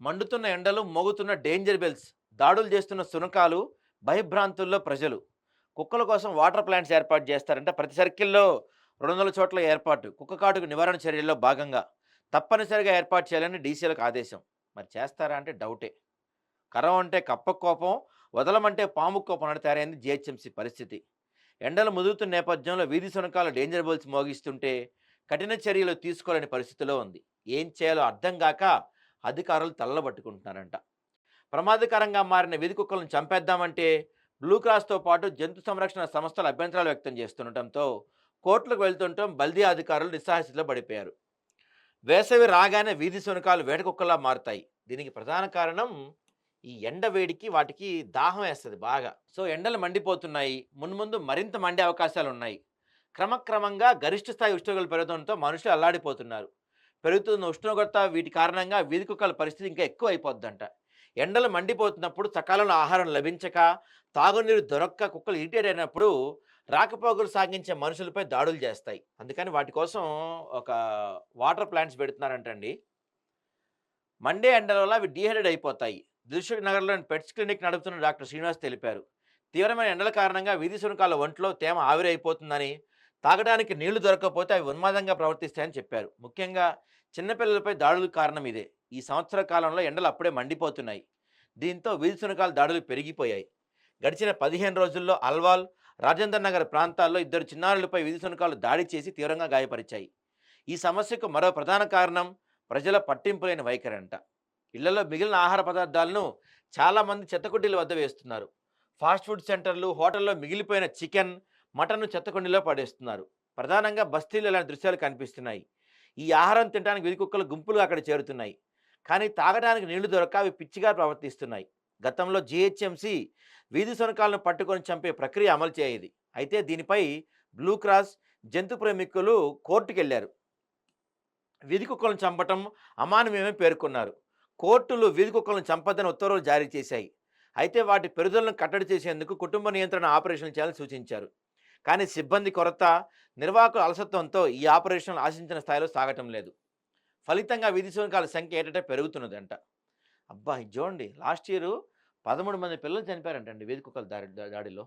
మండుతున్న ఎండలు, మోగుతున్న danger bells, దాడులు చేస్తున్న శునకాలు, భయభ్రాంతుల్లో ప్రజలు. కుక్కల కోసం వాటర్ ప్లాంట్స్ ఏర్పాటు చేస్తారంటే ప్రతి సర్కిల్‌లో 200 చోట్ల ఏర్పాటు. కుక్క కాటుకు నివారణ చర్యల్లో భాగంగా తప్పనిసరిగా ఏర్పాటు చేయాలని డీసీలకు ఆదేశం. మరి చేస్తారా అంటే డౌటే. కరవంటే కప్పకు కోపం, వదలమంటే పాముకు కోపం అన్నట్టు తయారైంది జీహెచ్ఎంసీ పరిస్థితి. ఎండలు ముదురుతున్న నేపథ్యంలో వీధి శునకాలు డేంజర్ బెల్స్ మోగిస్తుంటే కఠిన చర్యలు తీసుకోలేని పరిస్థితిలో ఉంది. ఏం చేయాలో అర్థం గాక అధికారులు తల్లబట్టుకుంటున్నారంట. ప్రమాదకరంగా మారిన వీధి కుక్కలను చంపేద్దామంటే బ్లూ క్రాస్‌తో పాటు జంతు సంరక్షణ సంస్థలు అభ్యంతరాలు వ్యక్తం చేస్తుండటంతో కోర్టులకు వెళ్తుండటం బల్దీ అధికారులు నిస్సహాయస్థితిలో పడిపోయారు. వేసవి రాగానే వీధి శునకాలు వేట కుక్కల్లా మారుతాయి. దీనికి ప్రధాన కారణం ఈ ఎండ వేడికి వాటికి దాహం వేస్తది బాగా. సో, ఎండలు మండిపోతున్నాయి. మున్ముందు మరింత మండే అవకాశాలున్నాయి. క్రమక్రమంగా గరిష్ట స్థాయి ఉష్ణోగ్రతలు పెరగడంతో మనుషులు అల్లాడిపోతున్నారు. పెరుగుతున్న ఉష్ణోగ్రత వీటి కారణంగా వీధి కుక్కల పరిస్థితి ఇంకా ఎక్కువ అయిపోద్దంట. ఎండలు మండిపోతున్నప్పుడు సకాలంలో ఆహారం లభించక, తాగునీరు దొరక్క కుక్కలు ఇరిటేట్ అయినప్పుడు రాకపోకలు సాగించే మనుషులపై దాడులు చేస్తాయి. అందుకని వాటి కోసం ఒక వాటర్ ప్లాంట్స్ పెడుతున్నారంటండి. మండే ఎండల వల్ల అవి డీహైడ్రేట్ అయిపోతాయి. దిల్‌సుఖ్ నగర్‌లోని పెట్స్ క్లినిక్ నడుపుతున్న డాక్టర్ శ్రీనివాస్ తెలిపారు. తీవ్రమైన ఎండల కారణంగా వీధి శునకాల ఒంట్లో తేమ ఆవిరైపోతుందని, తాగడానికి నీళ్లు దొరకకపోతే అవి ఉన్మాదంగా ప్రవర్తిస్తాయని చెప్పారు. ముఖ్యంగా చిన్నపిల్లలపై దాడులకు కారణం ఇదే. ఈ సంవత్సర కాలంలో ఎండలు అప్పుడే మండిపోతున్నాయి. దీంతో వీధి శునకాల దాడులు పెరిగిపోయాయి. గడిచిన 15 రోజుల్లో అల్వాల్, రాజేంద్ర నగర్ ప్రాంతాల్లో ఇద్దరు చిన్నారులపై వీధి శునకాలు దాడి చేసి తీవ్రంగా గాయపరిచాయి. ఈ సమస్యకు మరో ప్రధాన కారణం ప్రజల పట్టింపు లేని వైఖరంట. ఇళ్లలో మిగిలిన ఆహార పదార్థాలను చాలామంది చెత్తకుండీల వద్ద వేస్తున్నారు. ఫాస్ట్ ఫుడ్ సెంటర్లు, హోటల్లో మిగిలిపోయిన చికెన్, మటన్ను చెత్తకుండీలో పడేస్తున్నారు. ప్రధానంగా బస్తీల్లో ఇలాంటి దృశ్యాలు కనిపిస్తున్నాయి. ఈ ఆహారం తినడానికి వీధి కుక్కలు గుంపులుగా అక్కడ చేరుతున్నాయి. కానీ తాగడానికి నీళ్లు దొరక్క అవి పిచ్చిగా ప్రవర్తిస్తున్నాయి. గతంలో జీహెచ్ఎంసీ వీధి శునకాలను పట్టుకొని చంపే ప్రక్రియ అమలు చేయది. అయితే దీనిపై బ్లూ క్రాస్, జంతు ప్రేమికులు కోర్టుకెళ్లారు. వీధి కుక్కలను చంపటం అమానవీయమని పేర్కొన్నారు. కోర్టులు వీధి కుక్కలను చంపొద్దని ఉత్తర్వులు జారీ చేశాయి. అయితే వాటి పెరుగుదలను కట్టడి చేసేందుకు కుటుంబ నియంత్రణ ఆపరేషన్లు చేయాలని సూచించారు. కానీ సిబ్బంది కొరత, నిర్వాహకుల అలసత్వంతో ఈ ఆపరేషన్లు ఆశించిన స్థాయిలో సాగటం లేదు. ఫలితంగా వీధి శునకాల సంఖ్య ఏటేటా పెరుగుతున్నదంట. అబ్బా! ఇది చూడండి, లాస్ట్ ఇయర్ 13 మంది పిల్లలు చనిపోయారంటండి వీధి కుక్కల దాడిలో.